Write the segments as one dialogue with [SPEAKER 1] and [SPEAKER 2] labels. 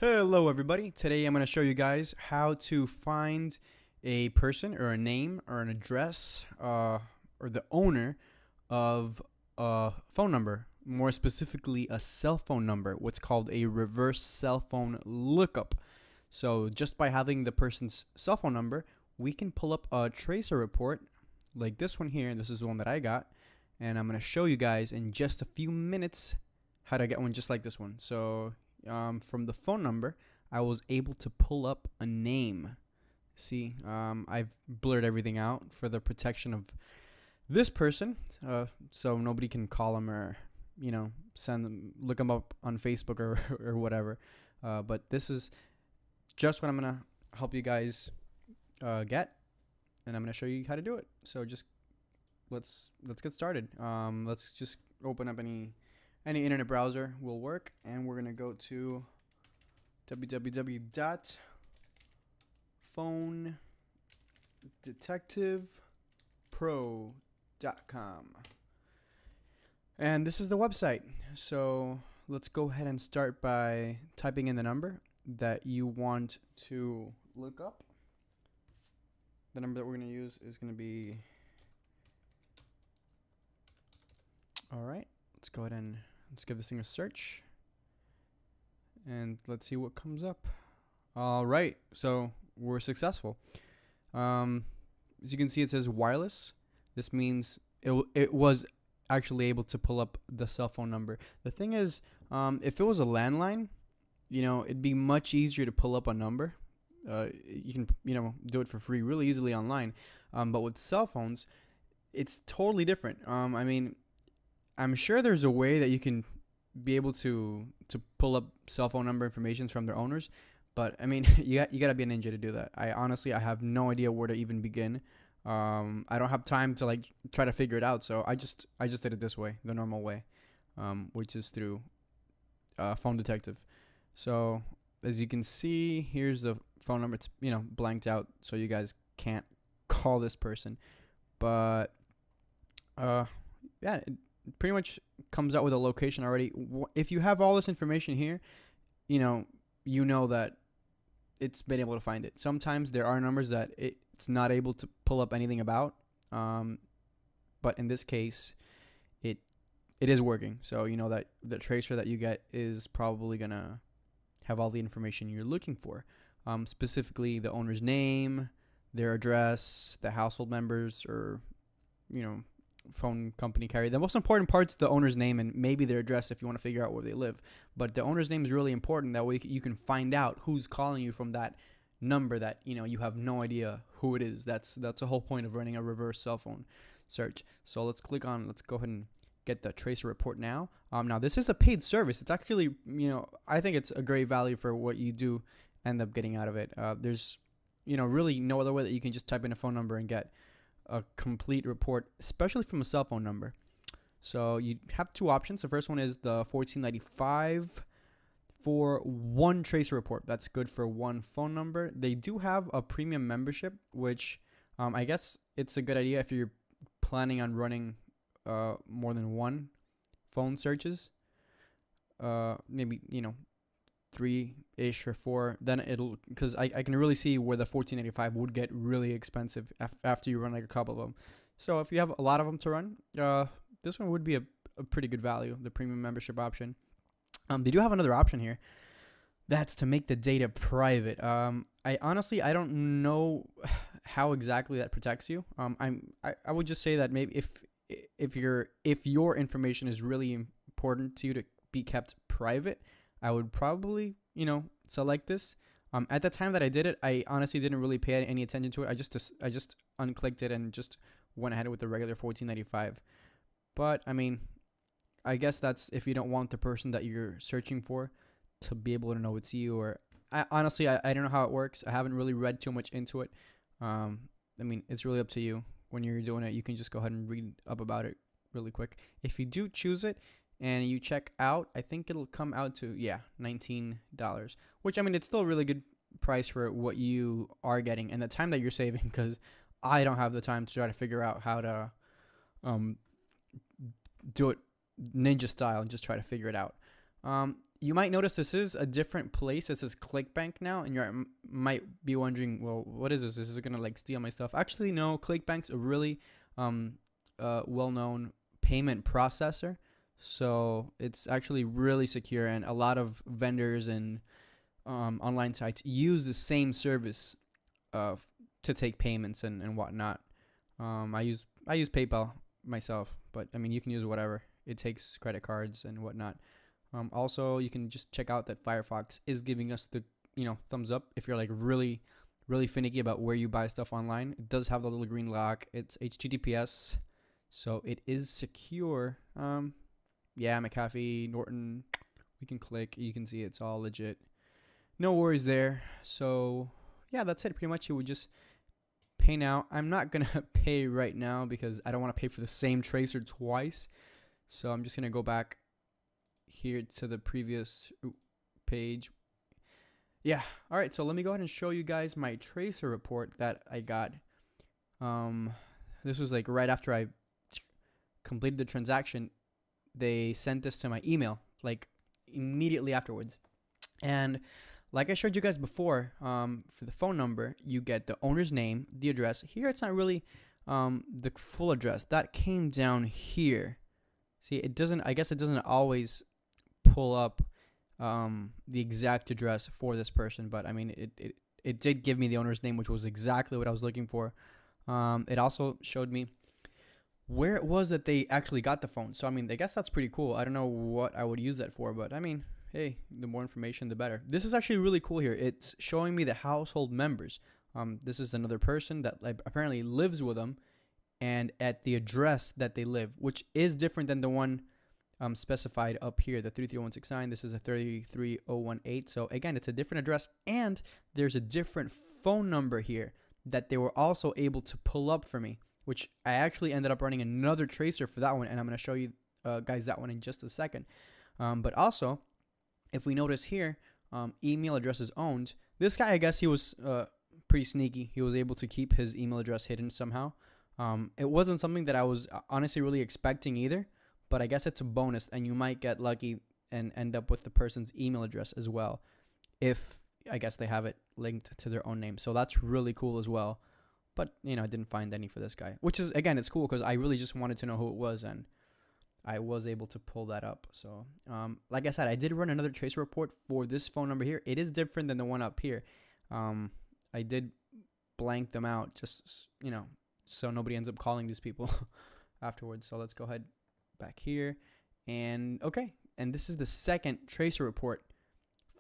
[SPEAKER 1] Hello everybody, today I'm going to show you guys how to find a person or a name or an address or the owner of a phone number, more specifically a cell phone number, what's called a reverse cell phone lookup. So just by having the person's cell phone number, we can pull up a tracer report like this one here. This is the one that I got, and I'm going to show you guys in just a few minutes how to get one just like this one. So from the phone number, I was able to pull up a name. See, I've blurred everything out for the protection of this person, so nobody can call him or, send them, look him up on Facebook or whatever. But this is just what I'm gonna help you guys get, and I'm gonna show you how to do it. So just let's get started. Let's just open up any internet browser will work, and we're gonna go to www.phonedetectivepro.com, and this is the website. So let's go ahead and start by typing in the number that you want to look up. The number that we're going to use is going to be, all right, let's go ahead and let's give this thing a search, and let's see what comes up. All right, so we're successful. As you can see, it says wireless. This means it was actually able to pull up the cell phone number. The thing is, if it was a landline, it'd be much easier to pull up a number. You can, do it for free really easily online. But with cell phones, it's totally different. I mean, I'm sure there's a way that you can be able to pull up cell phone number information from their owners, but I mean, you gotta be a ninja to do that. I honestly have no idea where to even begin. I don't have time to try to figure it out, so I just did it this way, the normal way, which is through Phone Detective. So as you can see, here's the phone number. It's blanked out, so you guys can't call this person, but yeah, it pretty much comes out with a location already. If you have all this information here, you know that it's been able to find it. Sometimes there are numbers that it's not able to pull up anything about, but in this case, it is working. So you know that the tracer that you get is probably gonna have all the information you're looking for, specifically the owner's name, their address, the household members, or phone company carrier. The most important part's the owner's name and maybe their address if you want to figure out where they live. But the owner's name is really important. That way you can find out who's calling you from that number that you have no idea who it is. That's the whole point of running a reverse cell phone search. So let's go ahead and get the tracer report now. Now this is a paid service. It's actually, I think it's a great value for what you do end up getting out of it. There's really no other way that you can just type in a phone number and get a complete report, especially from a cell phone number. So you have two options. The first one is the $14.95 for one tracer report. That's good for one phone number. They do have a premium membership, which I guess it's a good idea if you're planning on running more than one phone searches. Maybe 3-ish or 4, then it'll, because I can really see where the $14.85 would get really expensive after you run a couple of them. So if you have a lot of them to run, this one would be a pretty good value, the premium membership option. They do have another option here. That's to make the data private. I honestly don't know how exactly that protects you. I would just say that maybe if your information is really important to you to be kept private, I would probably, select this. At the time that I did it, I honestly didn't really pay any attention to it. I just unclicked it and just went ahead with the regular $14.95. But I mean, I guess that's if you don't want the person that you're searching for to be able to know it's you. Or honestly, I don't know how it works. I haven't really read too much into it. I mean, it's really up to you. When you're doing it, you can just go ahead and read up about it really quick. If you do choose it and you check out, I think it'll come out to, $19, which, I mean, it's still a really good price for what you are getting and the time that you're saving, because I don't have the time to try to figure out how to do it ninja style and just try to figure it out. you might notice this is a different place. This is ClickBank now, and you might be wondering, well, what is this? This is gonna like steal my stuff. Actually, no. ClickBank's a really well-known payment processor, so it's actually really secure, and a lot of vendors and online sites use the same service to take payments and whatnot. I use PayPal myself, but I mean, you can use whatever. It takes credit cards and whatnot. Also, you can just check out that Firefox is giving us the thumbs up if you're like really finicky about where you buy stuff online. It does have the little green lock. It's HTTPS, so it is secure. Yeah, McAfee, Norton, we can click. You can see it's all legit. No worries there. So yeah, that's it. Pretty much you would just pay now. I'm not gonna pay right now because I don't want to pay for the same tracer twice. So I'm just gonna go back here to the previous page. Yeah. All right. So let me go ahead and show you guys my tracer report that I got. This was like right after I completed the transaction. They sent this to my email like immediately afterwards. And like I showed you guys before, for the phone number, you get the owner's name, the address. Here, it's not really the full address. That came down here. See, it doesn't. I guess it doesn't always pull up the exact address for this person, but I mean, it did give me the owner's name, which was exactly what I was looking for. It also showed me where it was that they actually got the phone. So I mean, I guess that's pretty cool. I don't know what I would use that for, but I mean, hey, the more information, the better. This is actually really cool here. It's showing me the household members. This is another person that apparently lives with them, and at the address that they live, which is different than the one specified up here, the 33169. This is a 33018. So again, it's a different address, and there's a different phone number here that they were also able to pull up for me, which I actually ended up running another tracer for that one, and I'm going to show you guys that one in just a second. But also, if we notice here, email address is owned. This guy, I guess he was pretty sneaky. He was able to keep his email address hidden somehow. It wasn't something that I was honestly really expecting either, but I guess it's a bonus, and you might get lucky and end up with the person's email address as well, if I guess they have it linked to their own name. So that's really cool as well. But, I didn't find any for this guy, which is, again, it's cool because I really just wanted to know who it was, and I was able to pull that up. So, like I said, I did run another tracer report for this phone number here. It is different than the one up here. I did blank them out just, so nobody ends up calling these people afterwards. So let's go ahead back here. And, okay. And this is the second tracer report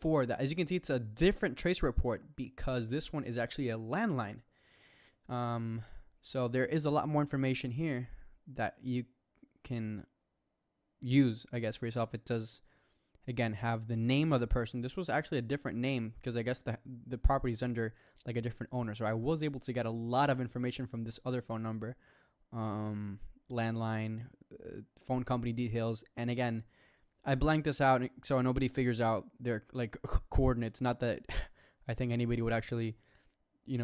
[SPEAKER 1] for that. As you can see, it's a different tracer report because this one is actually a landline. So there is a lot more information here that you can use, I guess, for yourself. It does, again, have the name of the person. This was actually a different name because I guess the property is under like a different owner. So I was able to get a lot of information from this other phone number, landline, phone company details. And again, I blanked this out so nobody figures out their like coordinates. Not that I think anybody would actually,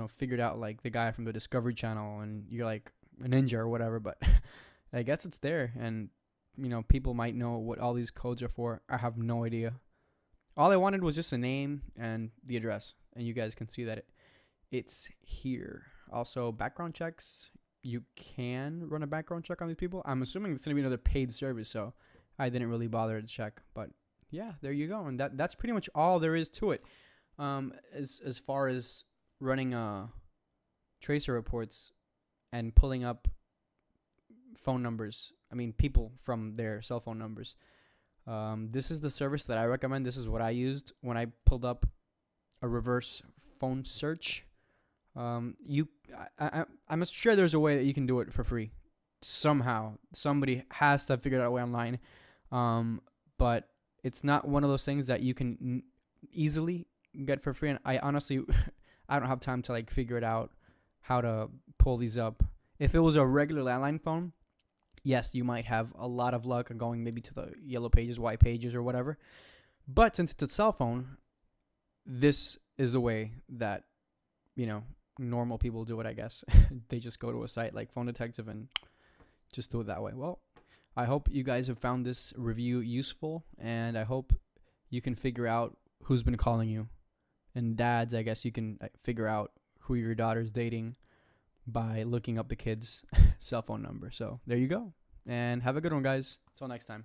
[SPEAKER 1] figured out like the guy from the Discovery Channel and you're like a ninja or whatever, but I guess it's there, and people might know what all these codes are for. I have no idea. All I wanted was just a name and the address, and you guys can see that it's here. Also, background checks. You can run a background check on these people. I'm assuming it's going to be another paid service, so I didn't really bother to check. But yeah, there you go, and that's pretty much all there is to it. As far as running tracer reports and pulling up phone numbers, people from their cell phone numbers. This is the service that I recommend. This is what I used when I pulled up a reverse phone search. I'm sure there's a way that you can do it for free. Somehow, somebody has to have figured out a way online. But it's not one of those things that you can easily get for free. And I honestly, I don't have time to like figure it out how to pull these up. If it was a regular landline phone, yes, you might have a lot of luck going maybe to the yellow pages, white pages, or whatever. But since it's a cell phone, this is the way that, normal people do it, I guess. They just go to a site like Phone Detective and just do it that way. Well, I hope you guys have found this review useful, and I hope you can figure out who's been calling you. And dads, I guess you can figure out who your daughter's dating by looking up the kid's cell phone number. So there you go. And have a good one, guys. Until next time.